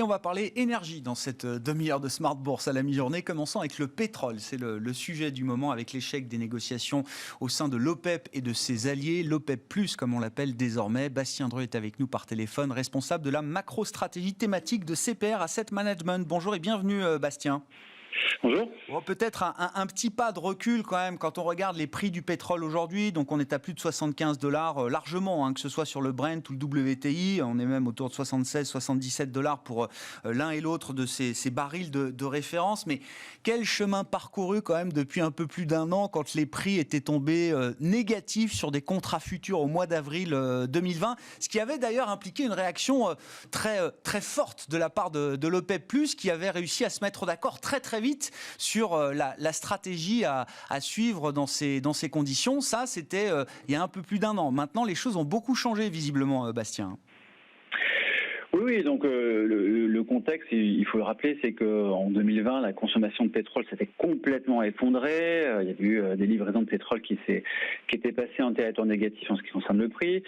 on va parler énergie dans cette demi-heure de Smart Bourse à la mi-journée, commençant avec le pétrole. C'est le sujet du moment avec l'échec des négociations au sein de l'OPEP et de ses alliés, l'OPEP+, comme on l'appelle désormais. Bastien Dreux est avec nous par téléphone, responsable de la macro-stratégie thématique de CPR Asset Management. Bonjour et bienvenue Bastien. Bonjour. Bon, peut-être un petit pas de recul quand même quand on regarde les prix du pétrole aujourd'hui. Donc on est à plus de 75 $ largement, que ce soit sur le Brent ou le WTI. On est même autour de 76, 77 $ pour l'un et l'autre de ces barils de référence. Mais quel chemin parcouru quand même depuis un peu plus d'un an quand les prix étaient tombés négatifs sur des contrats futurs au mois d'avril 2020. Ce qui avait d'ailleurs impliqué une réaction très forte de la part de l'OPEP+, qui avait réussi à se mettre d'accord très vite sur la stratégie à suivre dans ces conditions. Ça, c'était il y a un peu plus d'un an. Maintenant, les choses ont beaucoup changé, visiblement, Bastien. Oui, donc le contexte, il faut le rappeler, c'est qu'en 2020, la consommation de pétrole s'était complètement effondrée. Il y a eu des livraisons de pétrole qui étaient passées en territoire négatif en ce qui concerne le prix.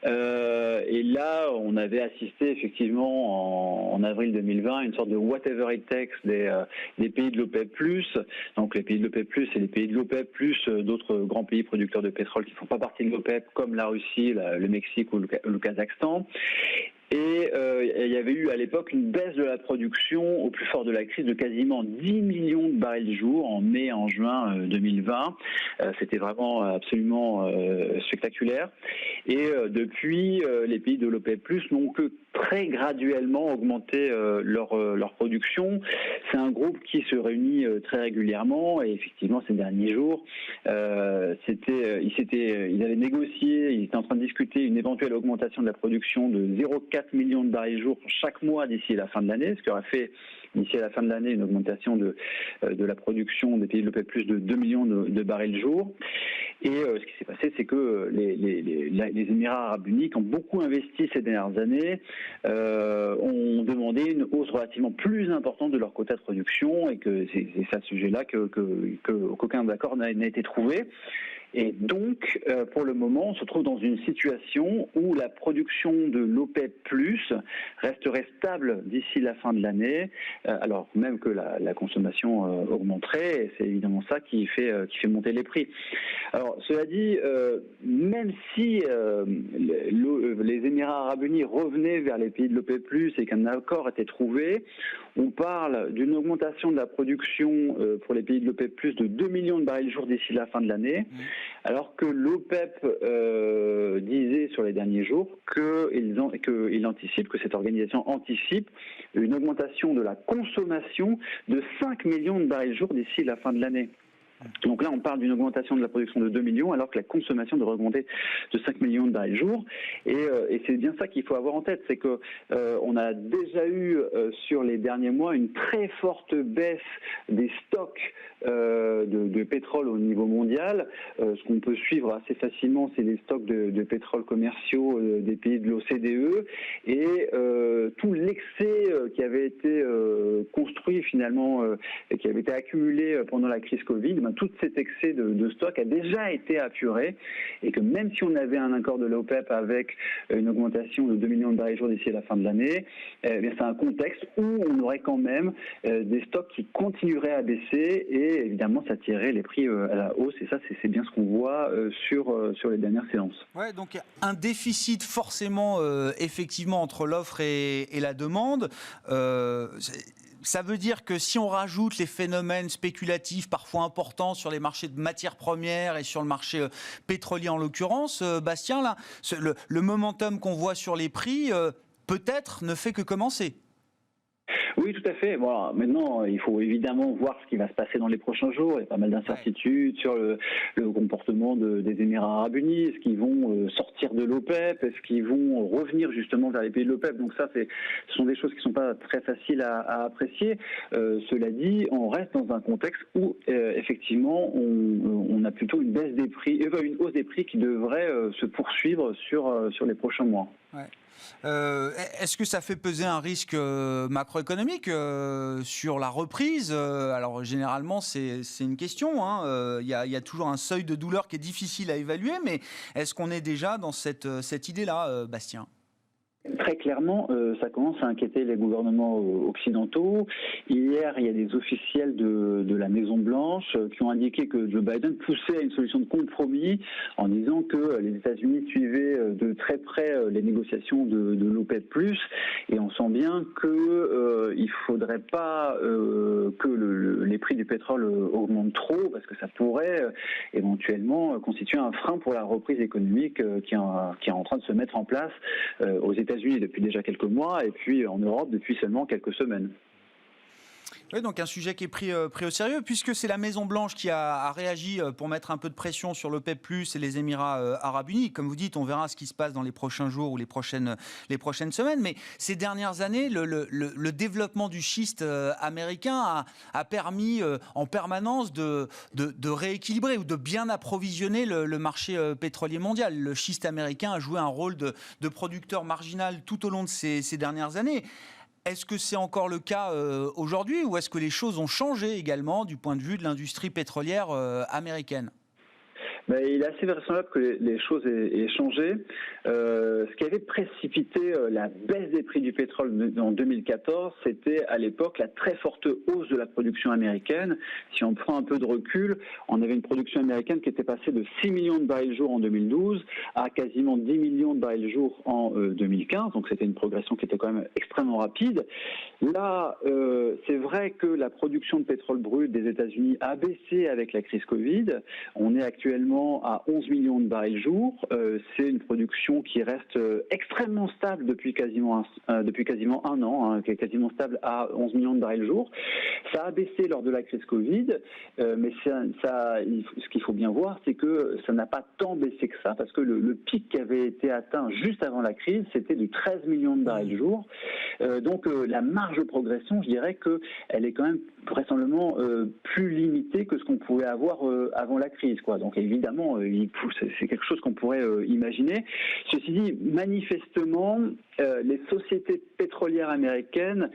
Et là, on avait assisté effectivement en avril 2020 à une sorte de whatever it takes des pays de l'OPEP+. Donc les pays de l'OPEP+, et les pays de l'OPEP+, d'autres grands pays producteurs de pétrole qui ne font pas partie de l'OPEP, comme la Russie, le Mexique ou le Kazakhstan. Et il y avait eu à l'époque une baisse de la production au plus fort de la crise de quasiment 10 millions de barils jour en mai et en juin 2020. C'était vraiment absolument spectaculaire. Et depuis, les pays de l'OPEP+ n'ont que très graduellement augmenté leur production. C'est un groupe qui se réunit très régulièrement et effectivement ces derniers jours, ils avaient négocié, ils étaient en train de discuter une éventuelle augmentation de la production de 0,4 millions de barils jour chaque mois d'ici la fin de l'année, ce qui aurait fait d'ici à la fin de l'année une augmentation de la production des pays de l'OPEP+ de 2 millions de barils jour. Et ce qui s'est passé, c'est que les Émirats arabes unis, qui ont beaucoup investi ces dernières années, ont demandé une hausse relativement plus importante de leur quota de production et que c'est à ce sujet-là qu'aucun accord n'a été trouvé. Et donc, pour le moment, on se trouve dans une situation où la production de l'OPEP+ resterait stable d'ici la fin de l'année, alors même que la consommation augmenterait, et c'est évidemment ça qui fait monter les prix. Alors, cela dit, même si les Émirats arabes unis revenaient vers les pays de l'OPEP+, et qu'un accord était trouvé, on parle d'une augmentation de la production pour les pays de l'OPEP+ de 2 millions de barils jour d'ici la fin de l'année, alors que l'OPEP disait sur les derniers jours qu'il anticipe, que cette organisation anticipe une augmentation de la consommation de 5 millions de barils jour d'ici la fin de l'année. Donc là, on parle d'une augmentation de la production de 2 millions, alors que la consommation devrait augmenter de 5 millions de barils jour. Et c'est bien ça qu'il faut avoir en tête, c'est que on a déjà eu sur les derniers mois une très forte baisse des stocks de pétrole au niveau mondial. Ce qu'on peut suivre assez facilement, c'est les stocks de pétrole commerciaux des pays de l'OCDE et tout l'excès qui avait été construit finalement, et qui avait été accumulé pendant la crise Covid. Tout cet excès de stock a déjà été apuré et que même si on avait un accord de l'OPEP avec une augmentation de 2 millions de barils jour d'ici à la fin de l'année, c'est un contexte où on aurait quand même des stocks qui continueraient à baisser et évidemment ça tirerait les prix à la hausse et ça c'est bien ce qu'on voit sur les dernières séances. Ouais, donc un déficit forcément effectivement entre l'offre et la demande. Ça veut dire que si on rajoute les phénomènes spéculatifs parfois importants sur les marchés de matières premières et sur le marché pétrolier en l'occurrence, Bastien, là, le momentum qu'on voit sur les prix, peut-être ne fait que commencer. Oui, tout à fait. Bon, maintenant, il faut évidemment voir ce qui va se passer dans les prochains jours. Il y a pas mal d'incertitudes sur le comportement des Émirats arabes unis. Est-ce qu'ils vont sortir de l'OPEP? Est-ce qu'ils vont revenir justement vers les pays de l'OPEP? Donc ça, ce sont des choses qui ne sont pas très faciles à apprécier. Cela dit, on reste dans un contexte où effectivement, on a plutôt une baisse des prix, une hausse des prix qui devrait se poursuivre sur les prochains mois. Ouais. Est-ce que ça fait peser un risque macroéconomique sur la reprise? Alors généralement c'est une question, il y a toujours un seuil de douleur qui est difficile à évaluer, mais est-ce qu'on est déjà dans cette idée-là, Bastien? Très clairement, ça commence à inquiéter les gouvernements occidentaux. Hier, il y a des officiels de la Maison-Blanche qui ont indiqué que Joe Biden poussait à une solution de compromis en disant que les États-Unis suivaient de très près les négociations de l'OPEP+, et on sent bien que il faudrait pas que les prix du pétrole augmentent trop, parce que ça pourrait éventuellement constituer un frein pour la reprise économique qui est en train de se mettre en place aux États-Unis depuis déjà quelques mois et puis en Europe depuis seulement quelques semaines. Oui, donc un sujet qui est pris au sérieux, puisque c'est la Maison-Blanche qui a réagi pour mettre un peu de pression sur l'OPEP+, et les Émirats arabes unis. Comme vous dites, on verra ce qui se passe dans les prochains jours ou les prochaines semaines. Mais ces dernières années, le développement du schiste américain a permis en permanence de rééquilibrer ou de bien approvisionner le marché pétrolier mondial. Le schiste américain a joué un rôle de producteur marginal tout au long de ces dernières années. Est-ce que c'est encore le cas aujourd'hui, ou est-ce que les choses ont changé également du point de vue de l'industrie pétrolière américaine ? Il est assez vraisemblable que les choses aient changé. Ce qui avait précipité la baisse des prix du pétrole en 2014, c'était à l'époque la très forte hausse de la production américaine. Si on prend un peu de recul, on avait une production américaine qui était passée de 6 millions de barils jour en 2012 à quasiment 10 millions de barils jour en 2015. Donc c'était une progression qui était quand même extrêmement rapide. Là, c'est vrai que la production de pétrole brut des États-Unis a baissé avec la crise Covid. On est actuellement à 11 millions de barils jour. C'est une production qui reste extrêmement stable depuis quasiment un an, qui est quasiment stable à 11 millions de barils jour. Ça a baissé lors de la crise Covid, mais ce qu'il faut bien voir, c'est que ça n'a pas tant baissé que ça, parce que le pic qui avait été atteint juste avant la crise, c'était de 13 millions de barils jour. Donc la marge de progression, je dirais qu'elle est quand même vraisemblablement plus limitée que ce qu'on pouvait avoir avant la crise, quoi. Donc évidemment, c'est quelque chose qu'on pourrait imaginer. Ceci dit, manifestement, les sociétés pétrolières américaines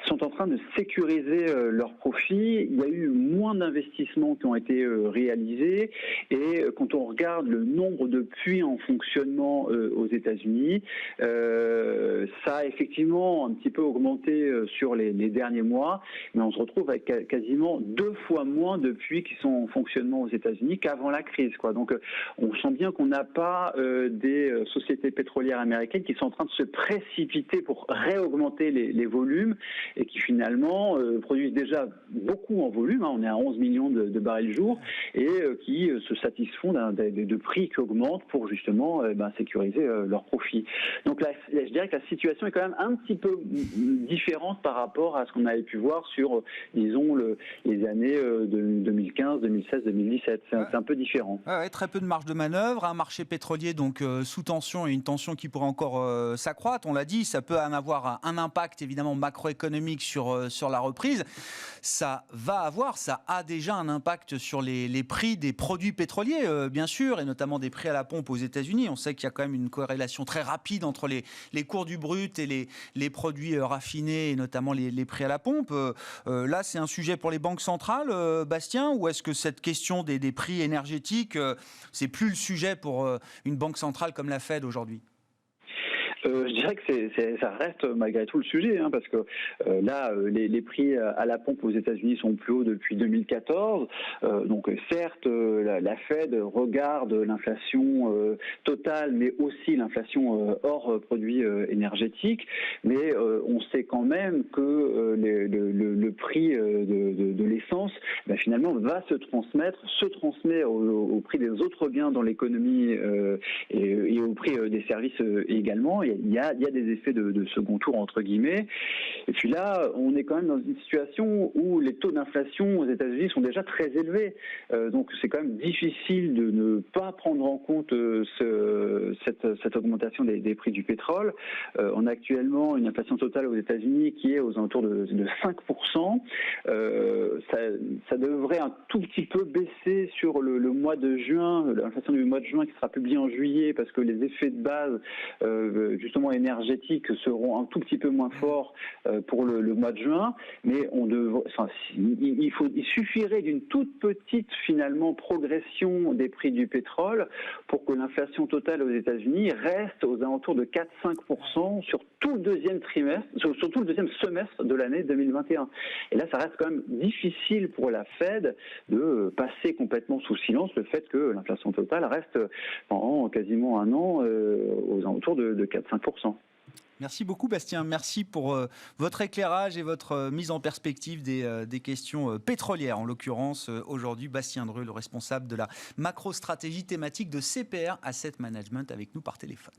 sont en train de sécuriser leurs profits. Il y a eu moins d'investissements qui ont été réalisés, et quand on regarde le nombre de puits en fonctionnement aux États-Unis, ça a effectivement un petit peu augmenté sur les derniers mois, mais on se retrouve avec quasiment 2 fois moins de puits qui sont en fonctionnement aux États-Unis qu'avant la crise, quoi. Donc on sent bien qu'on n'a pas des sociétés pétrolières américaines qui sont en train de se précipiter pour réaugmenter les volumes, et qui finalement produisent déjà beaucoup en volume, on est à 11 millions de barils jour, et qui se satisfont de prix qui augmentent pour justement sécuriser leurs profits. Donc là, je dirais que la situation est quand même un petit peu différente par rapport à ce qu'on avait pu voir sur, disons, les années 2015, 2016, 2017. C'est un peu différent. Ouais, très peu de marge de manœuvre, un marché pétrolier donc sous tension, et une tension qui pourrait encore s'accroître. On l'a dit, ça peut en avoir un impact évidemment macroéconomique sur la reprise. Ça a déjà un impact sur les prix des produits pétroliers, bien sûr, et notamment des prix à la pompe aux États-Unis. On sait qu'il y a quand même une corrélation très rapide entre les cours du brut et les produits raffinés, et notamment les prix à la pompe. Là, c'est un sujet pour les banques centrales, Bastien, ou est-ce que cette question des prix énergétiques, c'est plus le sujet pour une banque centrale comme la Fed aujourd'hui ? Je dirais que ça reste malgré tout le sujet, parce que là, les prix à la pompe aux États-Unis sont plus hauts depuis 2014. Donc certes, la Fed regarde l'inflation totale, mais aussi l'inflation hors produits énergétiques. Mais on sait quand même que le prix de l'essence, finalement, se transmet au prix des autres biens dans l'économie et au prix des services également. Il y a des effets de second tour, entre guillemets. Et puis là, on est quand même dans une situation où les taux d'inflation aux États-Unis sont déjà très élevés. Donc c'est quand même difficile de ne pas prendre en compte cette augmentation des prix du pétrole. On a actuellement une inflation totale aux États-Unis qui est aux alentours de 5%. Ça devrait un tout petit peu baisser sur le mois de juin, l'inflation du mois de juin qui sera publiée en juillet, parce que les effets de base justement énergétiques seront un tout petit peu moins forts pour le mois de juin, mais il suffirait d'une toute petite finalement progression des prix du pétrole pour que l'inflation totale aux États-Unis reste aux alentours de 4-5% sur tout le deuxième trimestre, sur tout le deuxième semestre de l'année 2021. Et là, ça reste quand même difficile pour la Fed de passer complètement sous silence le fait que l'inflation totale reste pendant quasiment un an aux alentours de 4-5%. Merci beaucoup Bastien, merci pour votre éclairage et votre mise en perspective des questions pétrolières. En l'occurrence, aujourd'hui, Bastien Dreux, le responsable de la macro-stratégie thématique de CPR Asset Management, avec nous par téléphone.